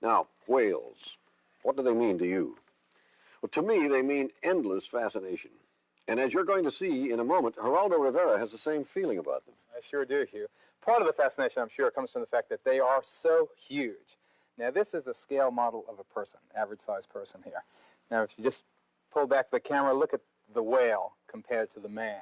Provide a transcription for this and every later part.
Now, whales, what do they mean to you? Well, to me, they mean endless fascination. And as you're going to see in a moment, Geraldo Rivera has the same feeling about them. I sure do, Hugh. Part of the fascination, I'm sure, comes from the fact that they are so huge. Now, this is a scale model of a person, average-sized person here. Now, if you just pull back the camera, look at the whale compared to the man.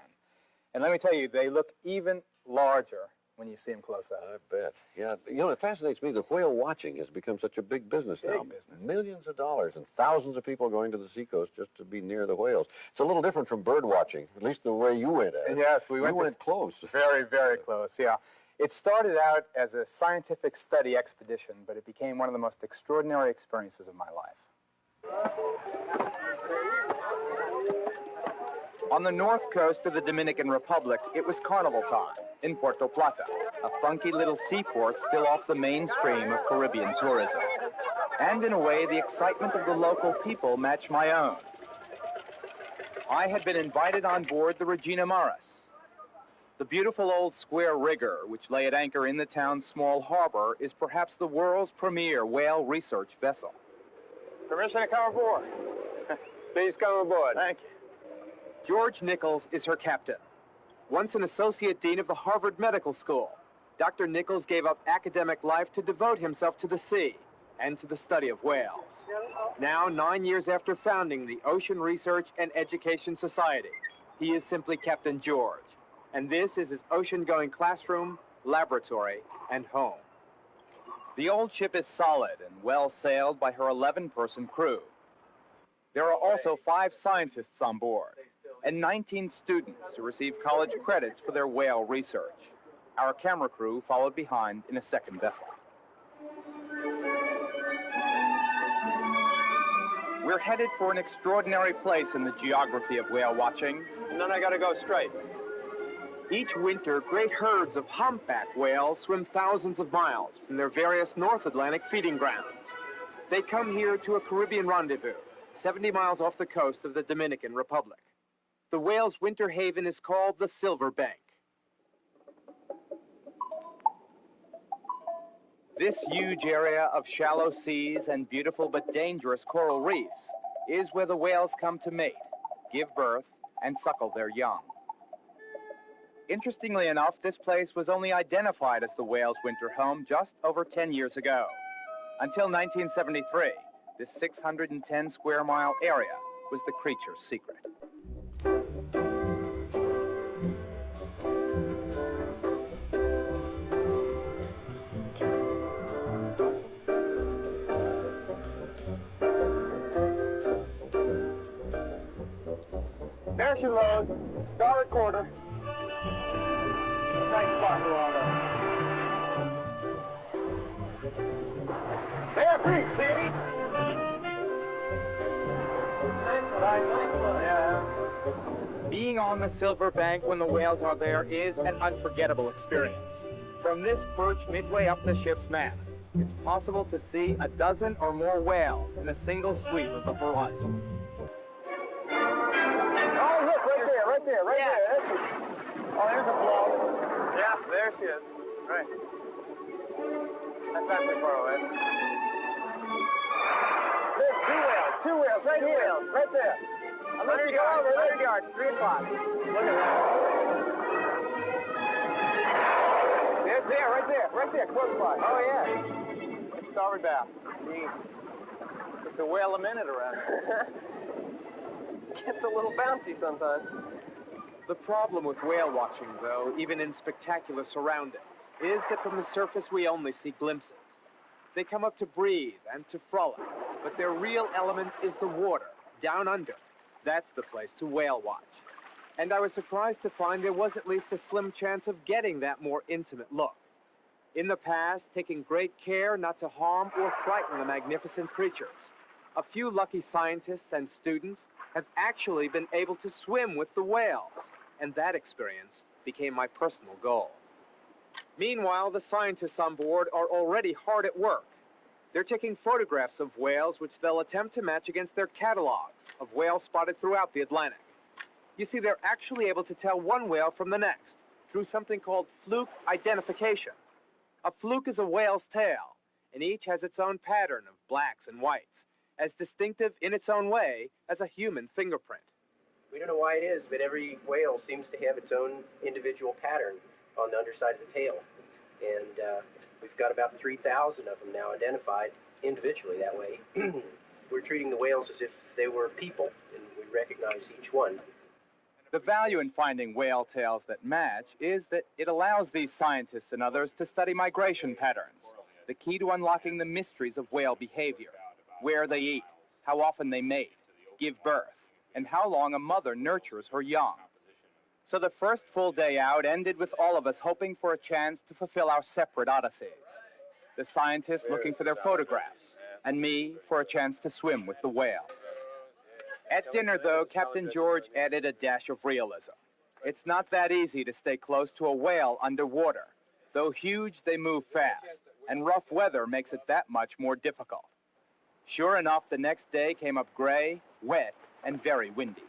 And let me tell you, they look even larger when you see them close up. I bet. Yeah, you know, it fascinates me that whale watching has become such a big business now. Big business. Millions of dollars and thousands of people going to the seacoast just to be near the whales. It's a little different from bird watching, at least the way you went at it. Yes, we went close. Very, very close, yeah. It started out as a scientific study expedition, but it became one of the most extraordinary experiences of my life. On the north coast of the Dominican Republic, it was carnival time in Puerto Plata, a funky little seaport still off the mainstream of Caribbean tourism. And in a way, the excitement of the local people matched my own. I had been invited on board the Regina Maris, the beautiful old square rigger, which lay at anchor in the town's small harbor, is perhaps the world's premier whale research vessel. Permission to come aboard. Please come aboard. Thank you. George Nichols is her captain. Once an associate dean of the Harvard Medical School, Dr. Nichols gave up academic life to devote himself to the sea and to the study of whales. Now, 9 years after founding the Ocean Research and Education Society, he is simply Captain George. And this is his ocean-going classroom, laboratory, and home. The old ship is solid and well-sailed by her 11-person crew. There are also 5 scientists on board and 19 students who receive college credits for their whale research. Our camera crew followed behind in a second vessel. We're headed for an extraordinary place in the geography of whale watching. And then I gotta go straight. Each winter, great herds of humpback whales swim thousands of miles from their various North Atlantic feeding grounds. They come here to a Caribbean rendezvous, 70 miles off the coast of the Dominican Republic. The whale's winter haven is called the Silver Bank. This huge area of shallow seas and beautiful but dangerous coral reefs is where the whales come to mate, give birth, and suckle their young. Interestingly enough, this place was only identified as the whale's winter home just over 10 years ago. Until 1973, this 610 square mile area was the creature's secret. There's your load. Start at quarter. Nice spot, Geraldo. There, creek, see? Being on the Silver Bank when the whales are there is an unforgettable experience. From this perch midway up the ship's mast, it's possible to see a dozen or more whales in a single sweep of the horizon. Oh, look, right there. That's it. Oh, there's a blow. Yeah, there she is. Right. That's not too far away. There's two whales, right here. Right there. 100 yards, 100 yards, 3 o'clock. Look at that. There, right there, close by. Oh, yeah. It's starboard bow. It's a whale a minute around here. Gets a little bouncy sometimes. The problem with whale watching, though, even in spectacular surroundings, is that from the surface we only see glimpses. They come up to breathe and to frolic, but their real element is the water, down under. That's the place to whale watch. And I was surprised to find there was at least a slim chance of getting that more intimate look. In the past, taking great care not to harm or frighten the magnificent creatures, a few lucky scientists and students have actually been able to swim with the whales, and that experience became my personal goal. Meanwhile, the scientists on board are already hard at work. They're taking photographs of whales which they'll attempt to match against their catalogs of whales spotted throughout the Atlantic. You see, they're actually able to tell one whale from the next through something called fluke identification. A fluke is a whale's tail, and each has its own pattern of blacks and whites, as distinctive in its own way as a human fingerprint. We don't know why it is, but every whale seems to have its own individual pattern on the underside of the tail. And we've got about 3,000 of them now identified individually that way. We're treating the whales as if they were people, and we recognize each one. The value in finding whale tails that match is that it allows these scientists and others to study migration patterns, the key to unlocking the mysteries of whale behavior, where they eat, how often they mate, give birth, and how long a mother nurtures her young. So the first full day out ended with all of us hoping for a chance to fulfill our separate odysseys. The scientists looking for their photographs, and me for a chance to swim with the whales. At dinner, though, Captain George added a dash of realism. It's not that easy to stay close to a whale underwater. Though huge, they move fast, and rough weather makes it that much more difficult. Sure enough, the next day came up gray, wet, and very windy.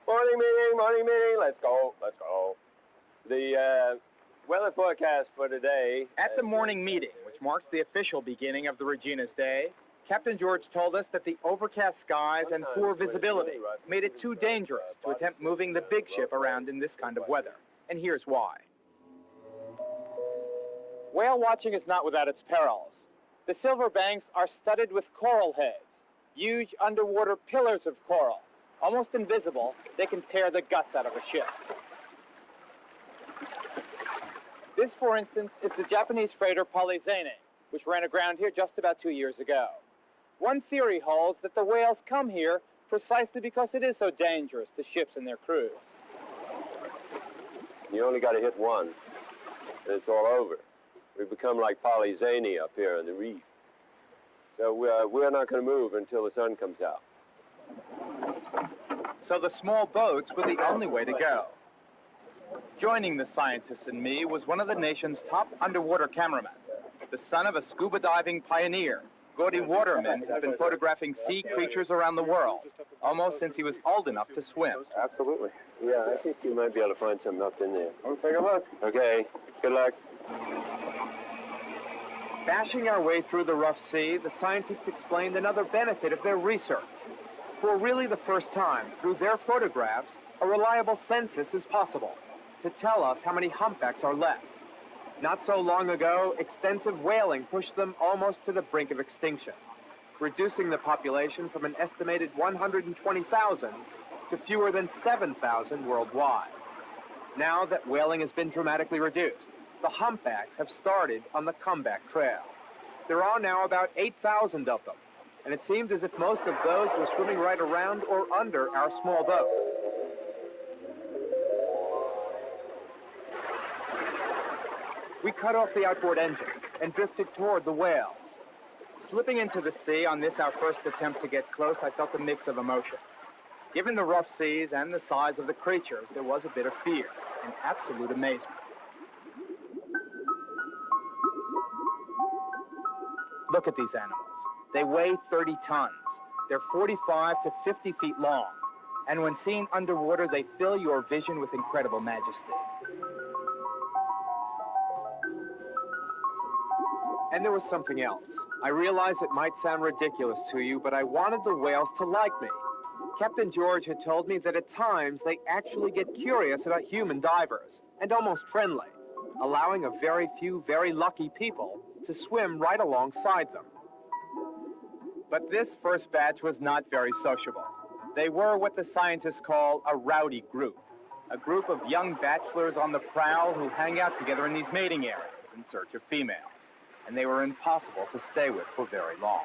Morning meeting, let's go. The weather forecast for today... At the morning meeting, which marks the official beginning of the Regina's Day, Captain George told us that the overcast skies and poor visibility made it too dangerous to attempt moving the big ship around in this kind of weather. And here's why. Whale watching is not without its perils. The silver banks are studded with coral heads, huge underwater pillars of coral. Almost invisible, they can tear the guts out of a ship. This, for instance, is the Japanese freighter Fascination, which ran aground here just about 2 years ago. One theory holds that the whales come here precisely because it is so dangerous to ships and their crews. You only got to hit one, and it's all over. We become like Fascination up here on the reef. So we're not going to move until the sun comes out. So the small boats were the only way to go. Joining the scientists and me was one of the nation's top underwater cameramen. The son of a scuba diving pioneer, Gordy Waterman has been photographing sea creatures around the world, almost since he was old enough to swim. Absolutely. Yeah, I think you might be able to find something up in there. We'll take a look. Okay, good luck. Bashing our way through the rough sea, the scientists explained another benefit of their research. For really the first time, through their photographs, a reliable census is possible to tell us how many humpbacks are left. Not so long ago, extensive whaling pushed them almost to the brink of extinction, reducing the population from an estimated 120,000 to fewer than 7,000 worldwide. Now that whaling has been dramatically reduced, the humpbacks have started on the comeback trail. There are now about 8,000 of them, and it seemed as if most of those were swimming right around or under our small boat. We cut off the outboard engine and drifted toward the whales. Slipping into the sea on this, our first attempt to get close, I felt a mix of emotions. Given the rough seas and the size of the creatures, there was a bit of fear and absolute amazement. Look at these animals. They weigh 30 tons. They're 45 to 50 feet long. And when seen underwater, they fill your vision with incredible majesty. And there was something else. I realize it might sound ridiculous to you, but I wanted the whales to like me. Captain George had told me that at times they actually get curious about human divers, and almost friendly, allowing a very few very lucky people to swim right alongside them. But this first batch was not very sociable. They were what the scientists call a rowdy group, a group of young bachelors on the prowl who hang out together in these mating areas in search of females. And they were impossible to stay with for very long.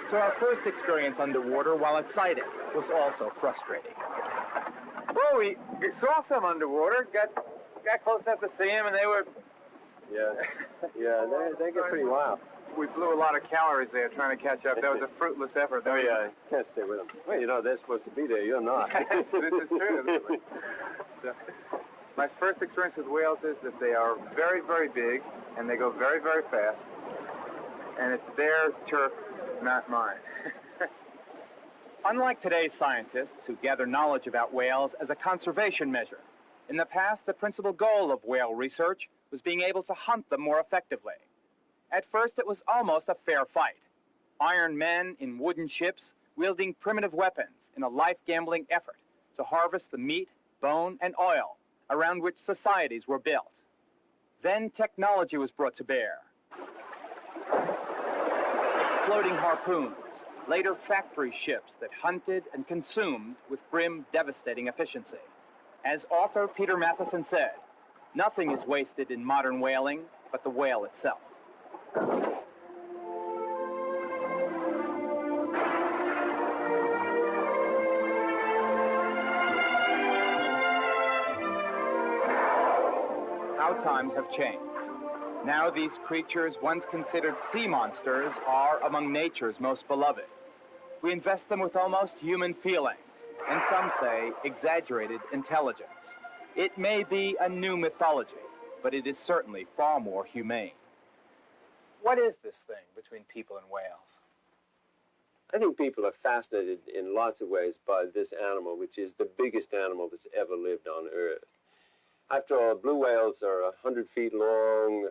So our first experience underwater, while exciting, was also frustrating. Well, we saw some underwater, got close enough to see them, and they were... Yeah, they get pretty wild. We blew a lot of calories there trying to catch up. That was a fruitless effort. Oh, yeah, can't stay with them. Well, you know, they're supposed to be there. You're not. This is true. My first experience with whales is that they are very, very big, and they go very, very fast. And it's their turf, not mine. Unlike today's scientists who gather knowledge about whales as a conservation measure, in the past, the principal goal of whale research was being able to hunt them more effectively. At first, it was almost a fair fight. Iron men in wooden ships wielding primitive weapons in a life-gambling effort to harvest the meat, bone, and oil around which societies were built. Then technology was brought to bear. Exploding harpoons, later factory ships that hunted and consumed with grim, devastating efficiency. As author Peter Matheson said, nothing is wasted in modern whaling but the whale itself. How times have changed. Now these creatures, once considered sea monsters, are among nature's most beloved. We invest them with almost human feelings, and some say exaggerated intelligence. It may be a new mythology, but it is certainly far more humane. What is this thing between people and whales? I think people are fascinated in lots of ways by this animal, which is the biggest animal that's ever lived on Earth. After all, blue whales are 100 feet long.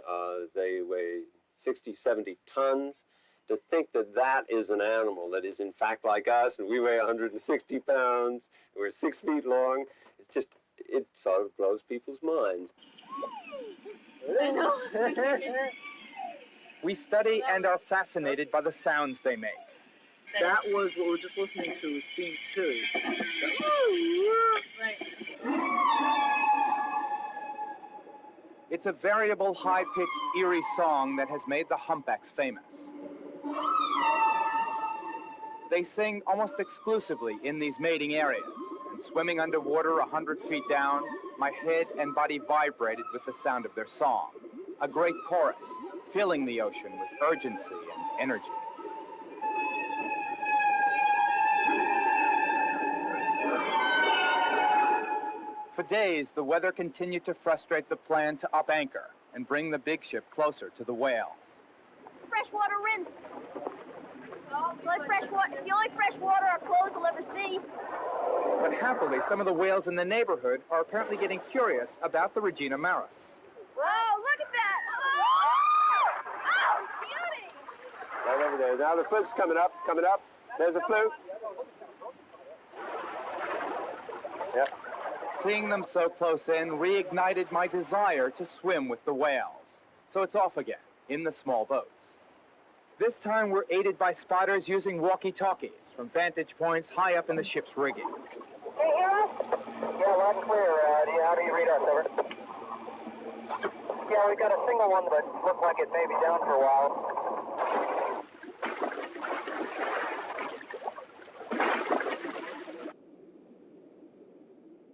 They weigh 60, 70 tons. To think that that is an animal that is in fact like us, and we weigh 160 pounds, we're 6 feet long, it's just, it sort of blows people's minds. I know. We study and are fascinated by the sounds they make. That was what we were just listening to, was theme 2. Right. It's a variable, high-pitched, eerie song that has made the humpbacks famous. They sing almost exclusively in these mating areas, and swimming underwater 100 feet down, my head and body vibrated with the sound of their song. A great chorus, filling the ocean with urgency and energy. For days, the weather continued to frustrate the plan to up anchor and bring the big ship closer to the whales. Freshwater rinse. Like freshwater. It's the only fresh water our clothes will ever see. But happily, some of the whales in the neighborhood are apparently getting curious about the Regina Maris. Whoa, look at that! Oh, beauty! Right over there. Now the fluke's coming up, coming up. There's a fluke. Yep. Seeing them so close in reignited my desire to swim with the whales. So it's off again, in the small boats. This time we're aided by spotters using walkie-talkies from vantage points high up in the ship's rigging. Hey, hear us? Yeah, loud and clear. How do you read us, over? Yeah, we've got a single one, but looks like it may be down for a while.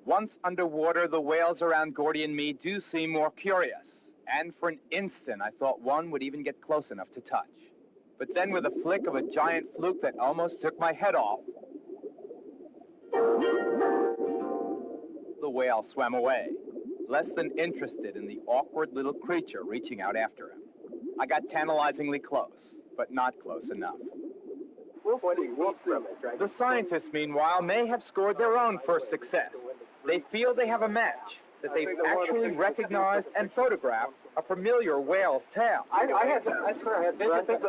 Once underwater, the whales around Gordy and me do seem more curious. And for an instant, I thought one would even get close enough to touch. But then with a flick of a giant fluke that almost took my head off, the whale swam away, less than interested in the awkward little creature reaching out after him. I got tantalizingly close, but not close enough. We'll see. The scientists, meanwhile, may have scored their own first success. They feel they have a match, that they've actually recognized and photographed a familiar whale's tail. I swear,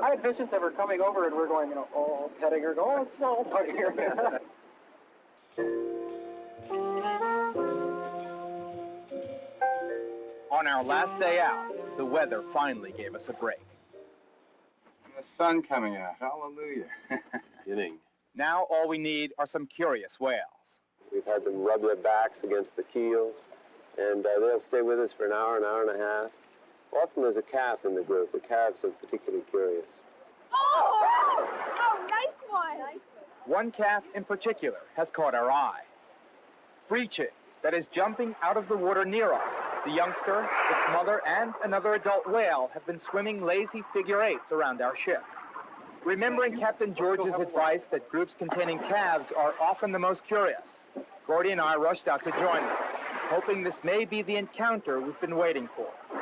I had visions of her coming over, and we're going, oh, petting her, going, oh, it's so funny here. On our last day out, the weather finally gave us a break. And the sun coming out. Hallelujah. Kidding. Now all we need are some curious whales. We've had them rub their backs against the keel, and they'll stay with us for an hour and a half. Often there's a calf in the group. The calves are particularly curious. Oh, nice one. Nice one. One calf in particular has caught our eye. Breaching, that is jumping out of the water near us. The youngster, its mother, and another adult whale have been swimming lazy figure eights around our ship. Remembering Captain George's advice that groups containing calves are often the most curious, Gordy and I rushed out to join them, hoping this may be the encounter we've been waiting for. We're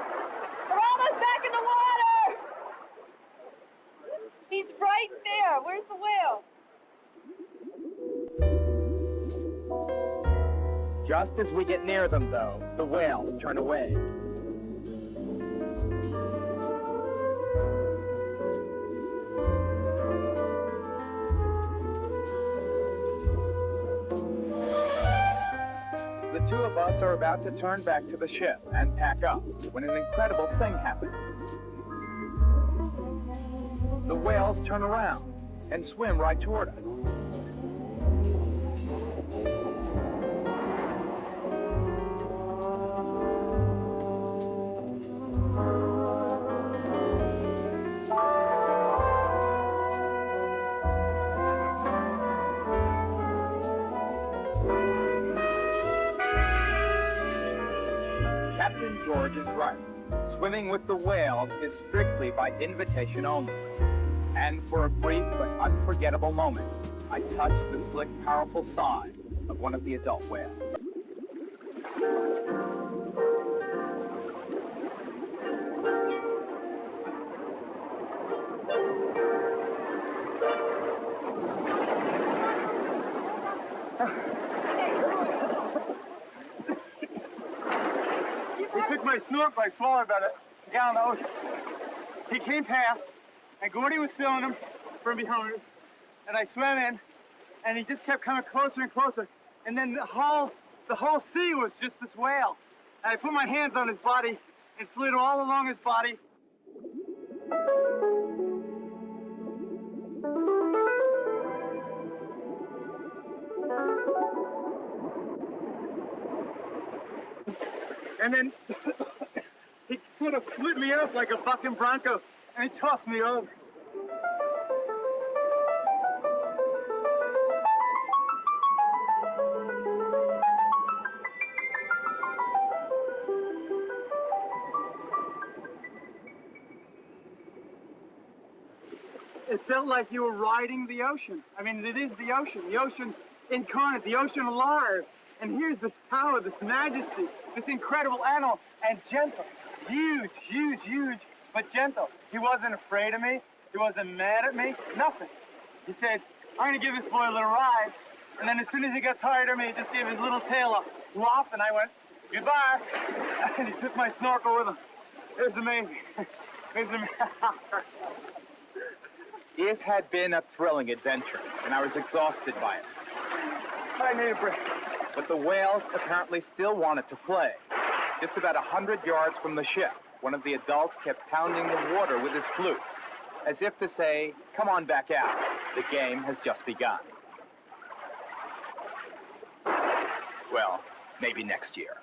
almost back in the water! He's right there. Where's the whale? Just as we get near them, though, the whales turn away. pilots are about to turn back to the ship and pack up when an incredible thing happens. The whales turn around and swim right toward us. Captain George is right. Swimming with the whales is strictly by invitation only. And for a brief but unforgettable moment, I touched the slick, powerful side of one of the adult whales. He took my snorkel, I swallowed about it, down the ocean. He came past, and Gordy was filming him from behind, and I swam in, and he just kept coming closer and closer, and then the whole sea was just this whale. And I put my hands on his body and slid all along his body. And then he sort of flipped me up like a bucking bronco, and he tossed me over. It felt like you were riding the ocean. I mean, it is the ocean incarnate, the ocean alive. And here's this power, this majesty, this incredible animal, and gentle. Huge, huge, huge, but gentle. He wasn't afraid of me. He wasn't mad at me. Nothing. He said, I'm going to give this boy a little ride. And then as soon as he got tired of me, he just gave his little tail a whop, and I went, goodbye. And he took my snorkel with him. It was amazing. It was amazing. It had been a thrilling adventure, and I was exhausted by it. I need a break. But the whales apparently still wanted to play. Just about 100 yards from the ship, one of the adults kept pounding the water with his flute, as if to say, come on back out. The game has just begun. Well, maybe next year.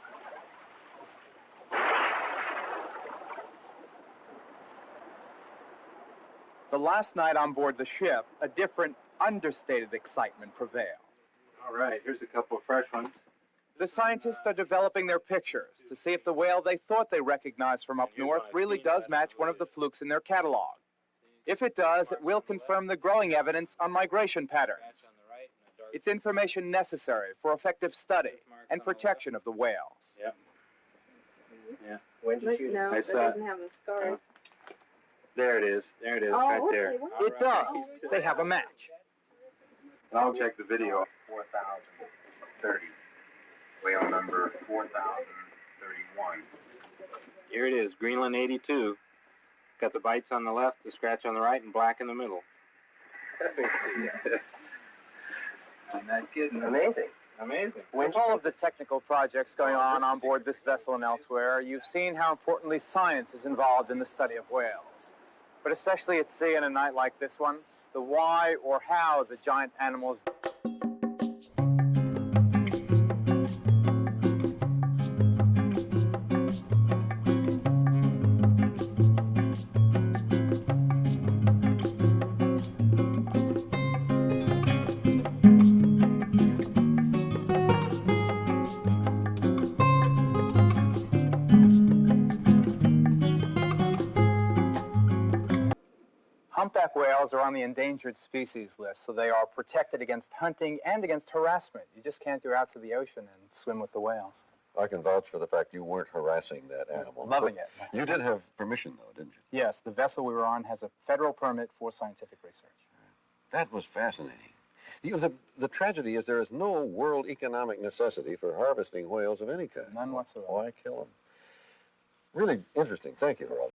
The last night on board the ship, a different, understated excitement prevailed. All right, here's a couple of fresh ones. The scientists are developing their pictures to see if the whale they thought they recognized from up north really does match one of the flukes in their catalog. If it does, it will confirm the growing evidence on migration patterns. It's information necessary for effective study and protection of the whales. Yep. Yeah. When did you shoot it? No, I it saw- doesn't have the scars. There it is. There it is, Oh, right okay, there. well, It does. They have a match. I'll check the video. 4030. Whale number 4031. Here it is, Greenland 82. Got the bites on the left, the scratch on the right, and black in the middle. Let me see that. I'm not kidding. Amazing. Amazing. With all of the technical projects going on board this vessel and elsewhere, you've seen how importantly science is involved in the study of whales. But especially at sea on a night like this one, the why or how the giant animals... Humpback whales are on the endangered species list, so they are protected against hunting and against harassment. You just can't go out to the ocean and swim with the whales. I can vouch for the fact you weren't harassing that animal. Loving But it. You did have permission, though, didn't you? Yes, the vessel we were on has a federal permit for scientific research. That was fascinating. You know, the tragedy is there is no world economic necessity for harvesting whales of any kind. None whatsoever. Why kill them? Really interesting. Thank you, Geraldo.